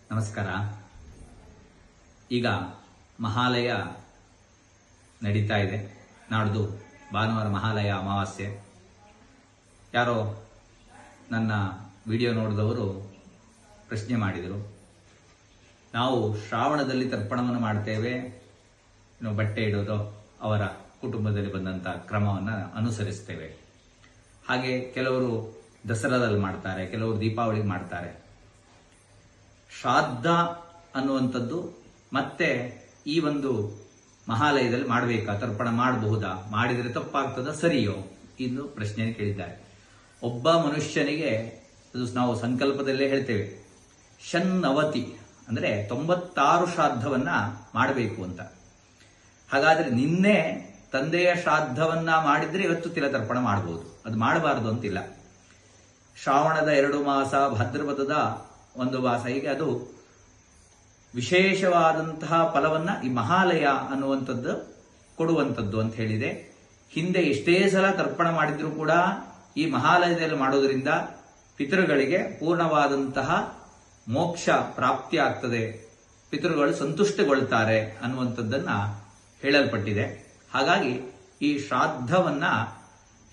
ನಮಸ್ಕಾರ. ಈಗ ಮಹಾಲಯ ನಡೀತಾ ಇದೆ. ನಾಡ್ದು ಭಾನುವಾರ ಮಹಾಲಯ ಅಮಾವಾಸ್ಯೆ. ಯಾರೋ ನನ್ನ ವಿಡಿಯೋ ನೋಡಿದವರು ಪ್ರಶ್ನೆ ಮಾಡಿದರು, ನಾವು ಶ್ರಾವಣದಲ್ಲಿ ತರ್ಪಣವನ್ನು ಮಾಡ್ತೇವೆ, ಬಟ್ಟೆ ಇಡೋದು ಅವರ ಕುಟುಂಬದಲ್ಲಿ ಬಂದಂಥ ಕ್ರಮವನ್ನು ಅನುಸರಿಸ್ತೇವೆ. ಹಾಗೆ ಕೆಲವರು ದಸರಾದಲ್ಲಿ ಮಾಡ್ತಾರೆ, ಕೆಲವರು ದೀಪಾವಳಿಗೆ ಮಾಡ್ತಾರೆ. ಶ್ರಾದ್ದ ಅನ್ನುವಂಥದ್ದು ಮತ್ತೆ ಈ ಒಂದು ಮಹಾಲಯದಲ್ಲಿ ಮಾಡಬೇಕಾ, ತರ್ಪಣ ಮಾಡಬಹುದಾ, ಮಾಡಿದರೆ ತಪ್ಪಾಗ್ತದ ಸರಿಯೋ, ಇದು ಪ್ರಶ್ನೆ ಕೇಳಿದ್ದಾರೆ. ಒಬ್ಬ ಮನುಷ್ಯನಿಗೆ ನಾವು ಸಂಕಲ್ಪದಲ್ಲೇ ಹೇಳ್ತೇವೆ, ಷನ್ನವತಿ ಅಂದರೆ 96 ಶ್ರಾದ್ದವನ್ನ ಮಾಡಬೇಕು ಅಂತ. ಹಾಗಾದ್ರೆ ನಿನ್ನೆ ತಂದೆಯ ಶ್ರಾದ್ದವನ್ನ ಮಾಡಿದ್ರೆ ಇವತ್ತು ತಿಲತರ್ಪಣ ಮಾಡಬಹುದು, ಅದು ಮಾಡಬಾರದು ಅಂತಿಲ್ಲ. ಶ್ರಾವಣದ 2 ಮಾಸ, ಭಾದ್ರಪದದ 1 ಮಾಸ, ಹೀಗೆ ಅದು ವಿಶೇಷವಾದಂತಹ ಫಲವನ್ನ ಈ ಮಹಾಲಯ ಅನ್ನುವಂಥದ್ದು ಕೊಡುವಂಥದ್ದು ಅಂತ ಹೇಳಿದೆ. ಹಿಂದೆ ಎಷ್ಟೇ ಸಲ ತರ್ಪಣ ಮಾಡಿದ್ರೂ ಕೂಡ ಈ ಮಹಾಲಯದಲ್ಲಿ ಮಾಡೋದ್ರಿಂದ ಪಿತೃಗಳಿಗೆ ಪೂರ್ಣವಾದಂತಹ ಮೋಕ್ಷ ಪ್ರಾಪ್ತಿ ಆಗ್ತದೆ, ಪಿತೃಗಳು ಸಂತುಷ್ಟಗೊಳ್ತಾರೆ ಅನ್ನುವಂಥದ್ದನ್ನ ಹೇಳಲ್ಪಟ್ಟಿದೆ. ಹಾಗಾಗಿ ಈ ಶ್ರಾದ್ದವನ್ನ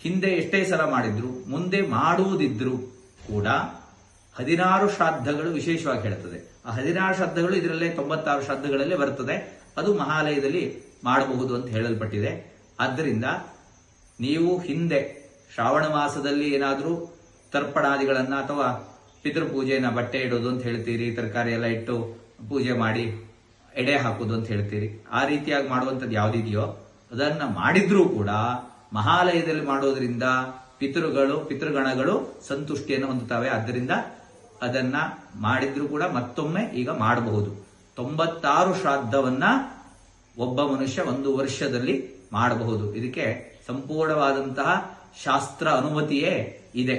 ಹಿಂದೆ ಎಷ್ಟೇ ಸಲ ಮಾಡಿದ್ರು, ಮುಂದೆ ಮಾಡುವುದಿದ್ರು ಕೂಡ 16 ಶ್ರಾದ್ದಗಳು ವಿಶೇಷವಾಗಿ ಹೇಳ್ತದೆ. ಆ 16 ಶ್ರಾದ್ದಗಳು ಇದರಲ್ಲೇ 96 ಶ್ರಾದ್ದಗಳಲ್ಲೇ ಬರ್ತದೆ. ಅದು ಮಹಾಲಯದಲ್ಲಿ ಮಾಡಬಹುದು ಅಂತ ಹೇಳಲ್ಪಟ್ಟಿದೆ. ಆದ್ದರಿಂದ ನೀವು ಹಿಂದೆ ಶ್ರಾವಣ ಮಾಸದಲ್ಲಿ ಏನಾದರೂ ತರ್ಪಣಾದಿಗಳನ್ನ ಅಥವಾ ಪಿತೃಪೂಜೆಯನ್ನ, ಬಟ್ಟೆ ಇಡೋದು ಅಂತ ಹೇಳ್ತೀರಿ, ತರಕಾರಿ ಎಲ್ಲ ಇಟ್ಟು ಪೂಜೆ ಮಾಡಿ ಎಡೆ ಹಾಕೋದು ಅಂತ ಹೇಳ್ತೀರಿ, ಆ ರೀತಿಯಾಗಿ ಮಾಡುವಂಥದ್ದು ಯಾವುದಿದೆಯೋ ಅದನ್ನ ಮಾಡಿದ್ರೂ ಕೂಡ ಮಹಾಲಯದಲ್ಲಿ ಮಾಡೋದ್ರಿಂದ ಪಿತೃಗಣಗಳು ಸಂತುಷ್ಟಿಯನ್ನು ಹೊಂದುತ್ತವೆ. ಆದ್ದರಿಂದ ಅದನ್ನ ಮಾಡಿದ್ರೂ ಕೂಡ ಮತ್ತೊಮ್ಮೆ ಈಗ ಮಾಡಬಹುದು. 96 ಶ್ರಾದ್ದವನ್ನ ಒಬ್ಬ ಮನುಷ್ಯ 1 ವರ್ಷದಲ್ಲಿ ಮಾಡಬಹುದು. ಇದಕ್ಕೆ ಸಂಪೂರ್ಣವಾದಂತಹ ಶಾಸ್ತ್ರ ಅನುಮತಿಯೇ ಇದೆ.